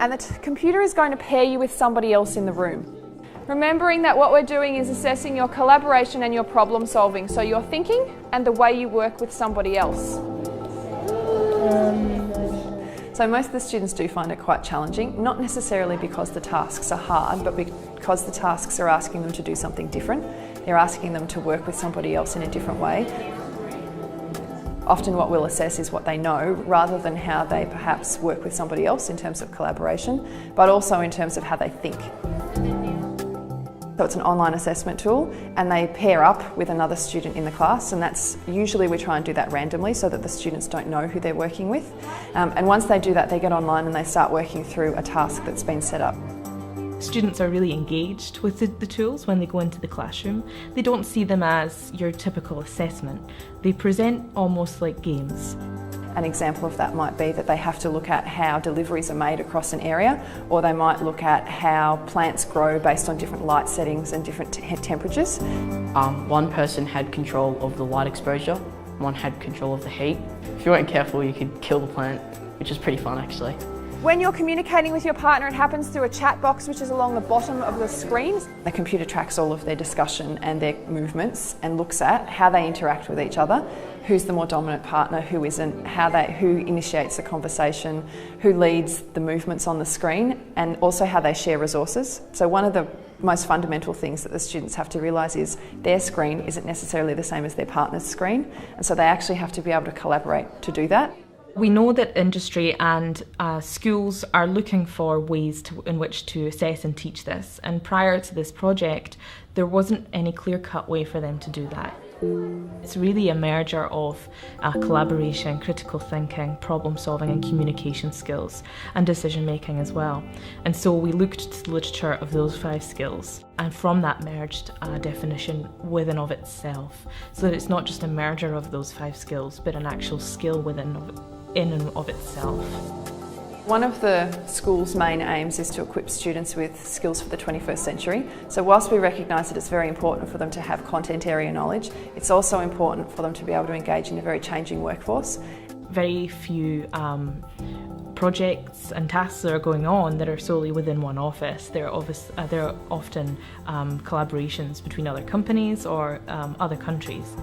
and the computer is going to pair you with somebody else in the room. Remembering that what we're doing is assessing your collaboration and your problem solving, so your thinking and the way you work with somebody else. So most of the students do find it quite challenging, not necessarily because the tasks are hard, but because the tasks are asking them to do something different. They're asking them to work with somebody else in a different way. Often what we'll assess is what they know, rather than how they perhaps work with somebody else in terms of collaboration, but also in terms of how they think. So it's an online assessment tool, and they pair up with another student in the class, and that's usually we try and do that randomly so that the students don't know who they're working with. And once they do that, they get online and they start working through a task that's been set up. Students are really engaged with the tools when they go into the classroom. They don't see them as your typical assessment. They present almost like games. An example of that might be that they have to look at how deliveries are made across an area, or they might look at how plants grow based on different light settings and different temperatures. One person had control of the light exposure, one had control of the heat. If you weren't careful, you could kill the plant, which is pretty fun actually. When you're communicating with your partner, it happens through a chat box which is along the bottom of the screen. The computer tracks all of their discussion and their movements and looks at how they interact with each other, who's the more dominant partner, who isn't, who initiates the conversation, who leads the movements on the screen, and also how they share resources. So one of the most fundamental things that the students have to realise is their screen isn't necessarily the same as their partner's screen, and so they actually have to be able to collaborate to do that. We know that industry and schools are looking for ways in which to assess and teach this, and prior to this project there wasn't any clear-cut way for them to do that. It's really a merger of collaboration, critical thinking, problem solving and communication skills, and decision making as well. And so we looked to the literature of those 5 skills, and from that merged a definition within of itself, so that it's not just a merger of those 5 skills but an actual skill in and of itself. One of the school's main aims is to equip students with skills for the 21st century. So whilst we recognise that it's very important for them to have content area knowledge, it's also important for them to be able to engage in a very changing workforce. Very few projects and tasks that are going on that are solely within one office. There are often collaborations between other companies or other countries.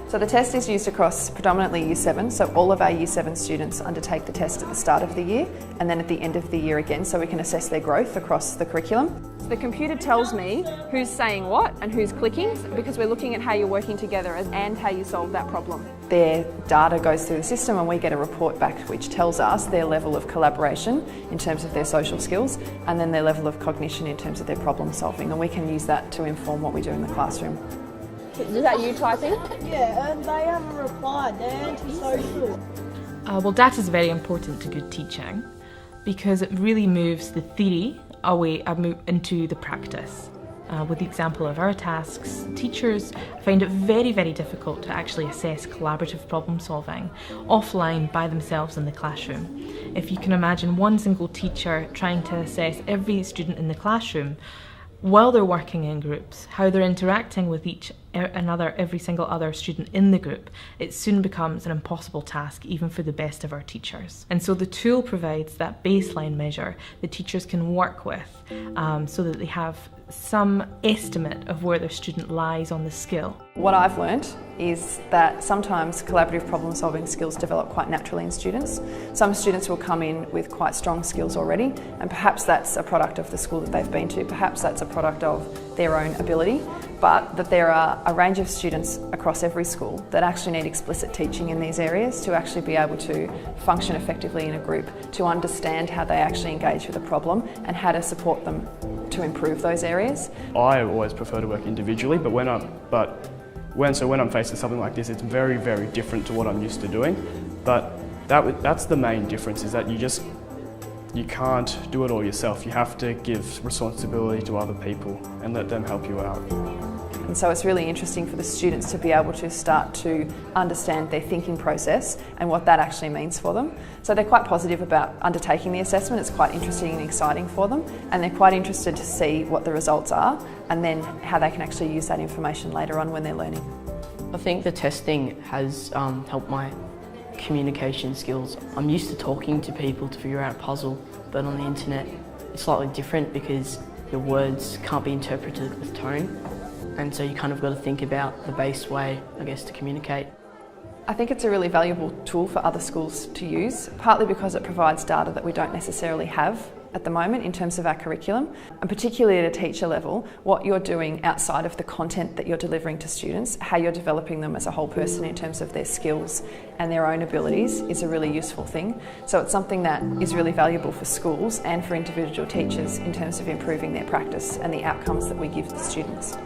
So the test is used across predominantly Year 7, so all of our Year 7 students undertake the test at the start of the year and then at the end of the year again, so we can assess their growth across the curriculum. So the computer tells me who's saying what and who's clicking, because we're looking at how you're working together and how you solve that problem. Their data goes through the system and we get a report back which tells us their level of collaboration in terms of their social skills, and then their level of cognition in terms of their problem solving, and we can use that to inform what we do in the classroom. Is that you typing? Yeah, and they haven't replied. They're antisocial. Well, data is very important to good teaching because it really moves the theory into the practice. With the example of our tasks, teachers find it very, very difficult to actually assess collaborative problem solving offline by themselves in the classroom. If you can imagine one single teacher trying to assess every student in the classroom while they're working in groups, how they're interacting with every single other student in the group, it soon becomes an impossible task even for the best of our teachers. And so the tool provides that baseline measure that teachers can work with so that they have some estimate of where their student lies on the skill. What I've learned is that sometimes collaborative problem solving skills develop quite naturally in students. Some students will come in with quite strong skills already, and perhaps that's a product of the school that they've been to, perhaps that's a product of their own ability, but that there are a range of students across every school that actually need explicit teaching in these areas to actually be able to function effectively in a group, to understand how they actually engage with a problem and how to support them to improve those areas. I always prefer to work individually, but when I'm faced with something like this, it's very, very different to what I'm used to doing. But that's the main difference, is that you can't do it all yourself. You have to give responsibility to other people and let them help you out. And so it's really interesting for the students to be able to start to understand their thinking process and what that actually means for them. So they're quite positive about undertaking the assessment. It's quite interesting and exciting for them, and they're quite interested to see what the results are and then how they can actually use that information later on when they're learning. I think the testing has helped my communication skills. I'm used to talking to people to figure out a puzzle, but on the internet it's slightly different because your words can't be interpreted with tone, and so you kind of got to think about the best way, I guess, to communicate. I think it's a really valuable tool for other schools to use, partly because it provides data that we don't necessarily have at the moment in terms of our curriculum, and particularly at a teacher level, what you're doing outside of the content that you're delivering to students, how you're developing them as a whole person in terms of their skills and their own abilities is a really useful thing. So it's something that is really valuable for schools and for individual teachers in terms of improving their practice and the outcomes that we give the students.